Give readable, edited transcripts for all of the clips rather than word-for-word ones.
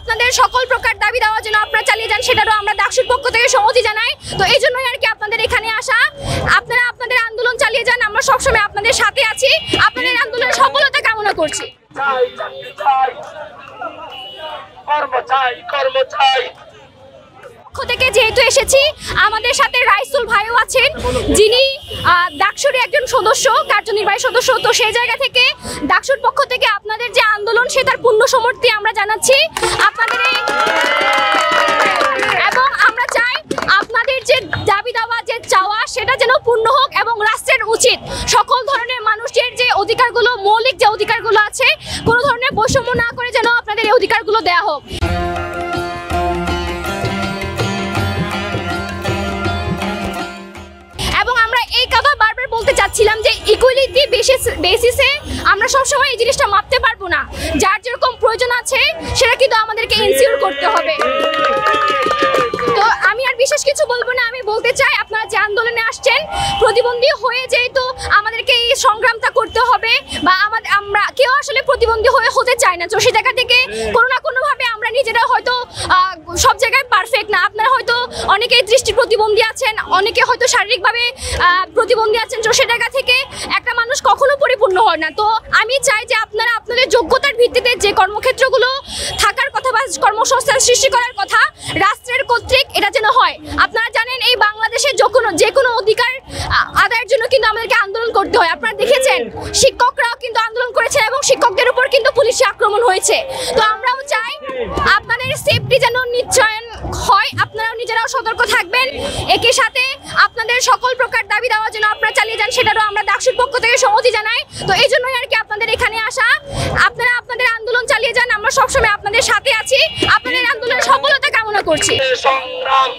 আপনাদের সকল প্রকার দাবি দেওয়া যেন আপনারা চালিয়ে যান, সেটারও আমরা ডাকসুর পক্ষ থেকে সহমতি জানাই। তো এই জন্যই আর কি আপনাদের এখানে আসা। আপনারা আপনাদের আন্দোলন চালিয়ে যান, আমরা সবসময় আপনাদের সাথে আছি। আপনাদের আন্দোলনের সফলতা কামনা করছি। পক্ষ থেকে যেহেতু এসেছি, আমাদের সাথে রাইসুল ভাইও আছেন, যিনি ডাকসুর একজন সদস্য, কার্যনির্বাহী সদস্য। তো সেই জায়গা থেকে ডাকসুর পক্ষ থেকে আপনাদের যে আন্দোলন, সেটার পূর্ণ সমর্থন আমরা জানাচ্ছি আপনাদের। এবং আমরা চাই আপনাদের যে দাবি দাওয়া, যে চাওয়া, সেটা যেন পূর্ণ হোক এবং রাষ্ট্রের উচিত সকল ধরনের মানুষের যে অধিকারগুলো, মৌলিক যে অধিকারগুলো আছে, কোনো ধরনের বৈষম্য না করে যেন আপনাদের এই অধিকারগুলো দেওয়া হোক। বলতে চাচ্ছিলাম যে ইকুয়ালিটি বেসিসে আমরা সবসময় এই জিনিসটা মাপতে পারবো না। যার যেরকম প্রয়োজন আছে সেটা কিন্তু আমাদেরকে এনসিওর করতে হবে। তো আমি আর বিশেষ কিছু বলবো না। আমি বলতে চাই, আপনারা যে আন্দোলনে আসছেন, প্রতিবন্ধী হয়ে যেহেতু আমাদেরকে এই সংগ্রামটা করতে হবে, বা আমরা কেউ আসলে প্রতিবন্ধী হয়ে হতে চাই না। তো সেই জায়গা থেকে কোনো না কোনোভাবে আমরা নিজেরা হয়তো সব জায়গায় পারফেক্ট না। আপনারা হয়তো অনেকে দৃষ্টি প্রতিবন্ধী আছেন, অনেকে হয়তো শারীরিকভাবে প্রতিবন্ধী আছেন। তো সে জায়গা থেকে একটা মানুষ কখনো পরিপূর্ণ হয় না। তো আমি চাই যে আপনারা আপনাদের যোগ্যতার ভিত্তিতে যে কর্মক্ষেত্রগুলো থাকার কথা বা কর্মসংস্থান সৃষ্টি করার কথা রাষ্ট্রের কর্তৃক, এটা যেন হয়। আপনারা জানেন এই বাংলাদেশে যে কোনো অধিকার আদায়ের জন্য কিন্তু আমাদেরকে আন্দোলন করতে হয়। আপনারা দেখেছেন শিক্ষকরাও কিন্তু আন্দোলন করেছেন এবং শিক্ষকদের উপর কিন্তু পুলিশি আক্রমণ হয়েছে। তো আমরাও চাই আপনাদের সেফটি যেন নিশ্চয়ন হয়, আপনারাও নিজেরাও সতর্ক থাকবেন। একই সাথে আপনাদের সকল প্রকার দাবি দেওয়া যেন আপনারা চালিয়ে যান, সেটারও আমরা ডাকসুর পক্ষ থেকে সহমতি জানাই। তো এই জন্যই আর কি আপনাদের এখানে আসা। আপনারা আপনাদের আন্দোলন চালিয়ে যান, আমরা সবসময় আপনাদের সাথে আছি। আপনাদের আন্দোলনের সফলতা কামনা করছি। সংগ্রাম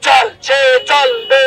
চলছে, চলবে।